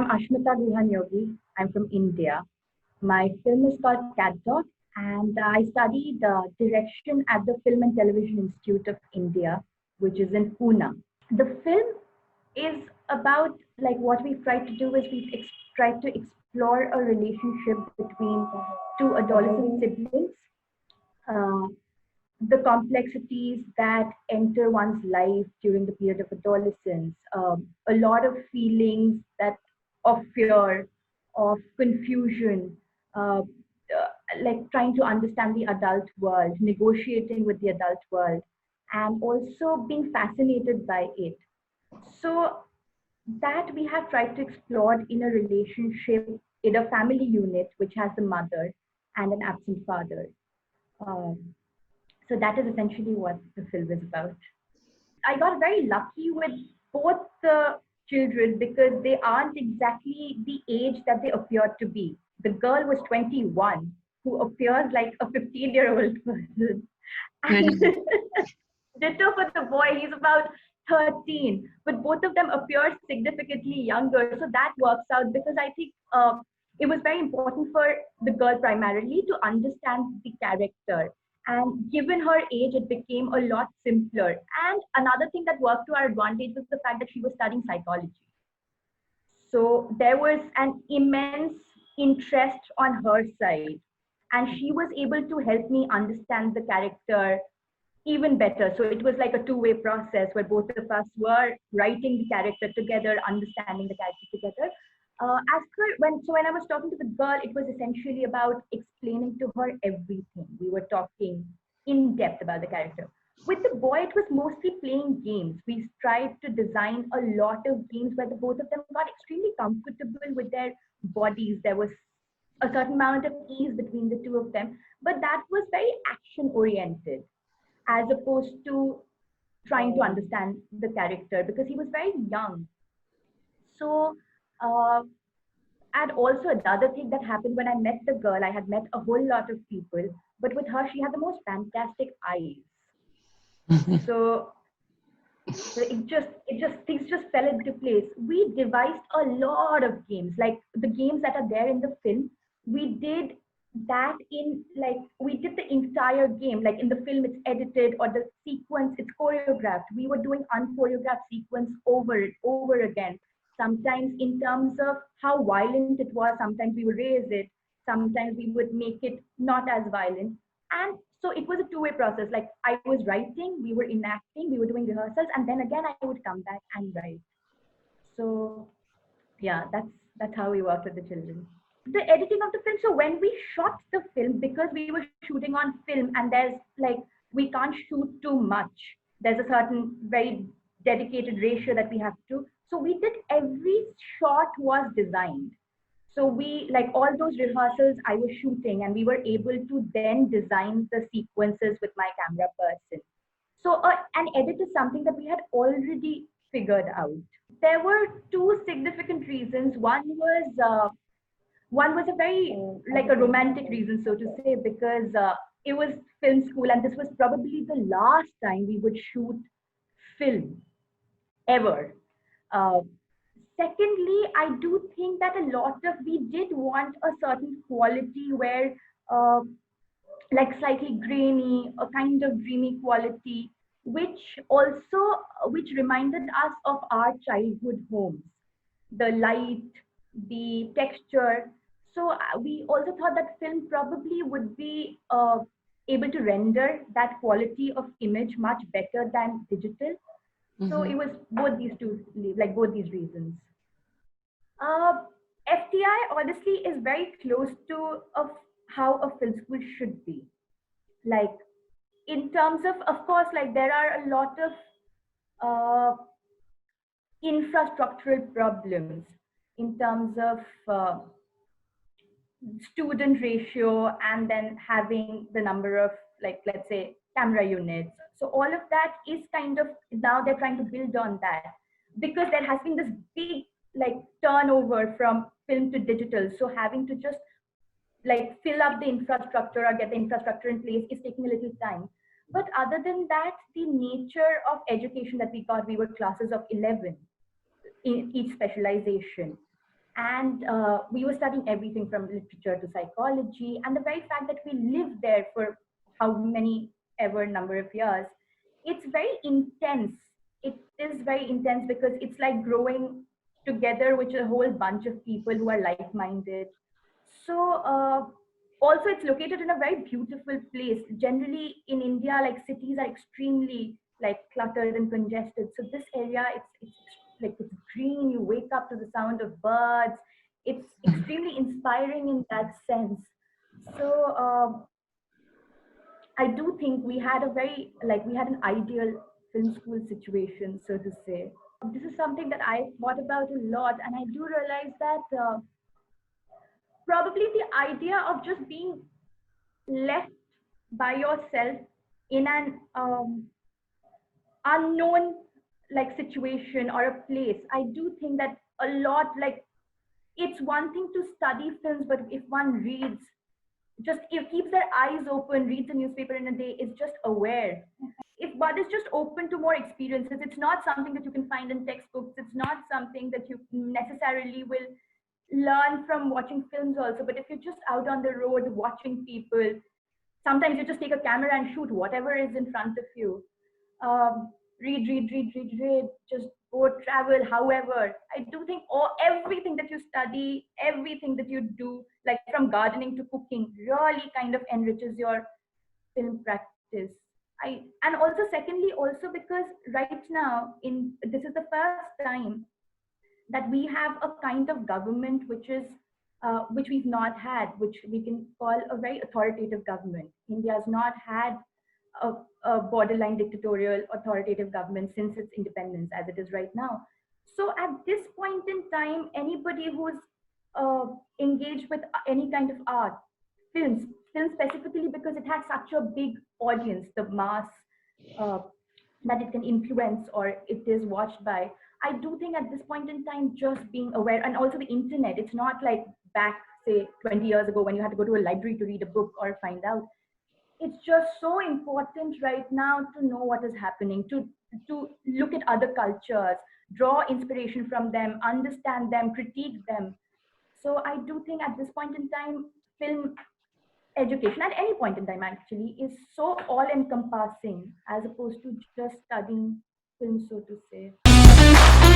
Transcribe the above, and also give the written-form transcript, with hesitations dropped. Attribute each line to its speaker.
Speaker 1: I'm Ashmita Guha. I'm from India. My film is called CATDOG, and I studied direction at the Film and Television Institute of India, which is in Pune. The film is about like what we've tried to do is tried to explore a relationship between two adolescent siblings, uh, the complexities that enter one's life during the period of adolescence, a lot of feelings that of fear, of confusion, like trying to understand the adult world, negotiating with the adult world, and also being fascinated by it. So that we have tried to explore in a relationship in a family unit which has the mother and an absent father. Um, so that is essentially what the film is about. I got very lucky with both the children because they aren't exactly the age that they appear to be. The girl was 21, who appears like a 15-year-old person. And ditto for the boy, he's about 13, but both of them appear significantly younger. So that works out because I think it was very important for the girl primarily to understand the character. And given her age, it became a lot simpler. And another thing that worked to our advantage was the fact that she was studying psychology. So there was an immense interest on her side. And she was able to help me understand the character even better. So it was like a two-way process where both of us were writing the character together, understanding the character together. When I was talking to the girl, it was essentially about explaining to her everything. We were talking in depth about the character. With the boy, it was mostly playing games. We tried to design a lot of games where the both of them got extremely comfortable with their bodies. There was a certain amount of ease between the two of them, but that was very action oriented as opposed to trying to understand the character because he was very young. So, uh, and also the other thing that happened when I met the girl, I had met a whole lot of people, but with her, she had the most fantastic eyes. So, so things just fell into place. We devised a lot of games, like the games that are there in the film. We did that in like we did the entire game. Like in the film, it's edited or the sequence, it's choreographed. We were doing unchoreographed sequence over again. Sometimes in terms of how violent it was, sometimes we would raise it, sometimes we would make it not as violent. And so it was a two-way process. Like I was writing, we were enacting, we were doing rehearsals, and then again I would come back and write. So yeah, that's how we worked with the children. The editing of the film. So when we shot the film, because we were shooting on film, and there's like we can't shoot too much. There's a certain very dedicated ratio that we have to. So we did every shot was designed. So we like all those rehearsals I was shooting, and we were able to then design the sequences with my camera person. So an edit is something that we had already figured out. There were two significant reasons. One was a very like a romantic reason, so to say, because it was film school, and this was probably the last time we would shoot film ever. Uh, Secondly, I do think that a lot of we did want a certain quality where uh, like slightly grainy, a kind of dreamy quality, which also which reminded us of our childhood homes, the light, the texture. So we also thought that film probably would be able to render that quality of image much better than digital. So it was both these two, like both these reasons. Uh, FTI honestly is very close to of how a film school should be. Like in terms of course, like there are a lot of uh, infrastructural problems in terms of student ratio and then having the number of like let's say camera units. So all of that is kind of now they're trying to build on that because there has been this big like turnover from film to digital. So having to just like fill up the infrastructure or get the infrastructure in place is taking a little time. But other than that, the nature of education that we got, we were classes of 11 in each specialization. And we were studying everything from literature to psychology. And the very fact that we lived there for how many ever number of years, it's very intense. It is very intense because it's like growing together with a whole bunch of people who are like minded. So, also, it's located in a very beautiful place. Generally, in India, like cities are extremely like cluttered and congested. So this area, it's like it's green. You wake up to the sound of birds. It's extremely inspiring in that sense. So I do think we had a very like we had an ideal film school situation, so to say. This is something that I thought about a lot, and I do realize that probably the idea of just being left by yourself in an unknown like situation or a place, I do think that a lot like it's one thing to study films, but if one reads, just if keeps their eyes open, reads a newspaper in a day, is just aware. If one is just open to more experiences, it's not something that you can find in textbooks. It's not something that you necessarily will learn from watching films also. But if you're just out on the road watching people, sometimes you just take a camera and shoot whatever is in front of you. Read, just go travel. However, I do think everything that you study, everything that you do, like from gardening to cooking, really kind of enriches your film practice. And also secondly, also because right now in this is the first time that we have a kind of government which we've not had, which we can call a very authoritative government. India has not had a, a borderline dictatorial authoritative government since its independence, as it is right now. So at this point in time, anybody who's engaged with any kind of art, films, film specifically because it has such a big audience, the mass uh, that it can influence or it is watched by. I do think at this point in time, just being aware, and also the internet, it's not like back, say, 20 years ago when you had to go to a library to read a book or find out. It's just so important right now to know what is happening, to look at other cultures, draw inspiration from them, understand them, critique them. So I do think at this point in time, film education at any point in time actually is so all encompassing as opposed to just studying film, so to say.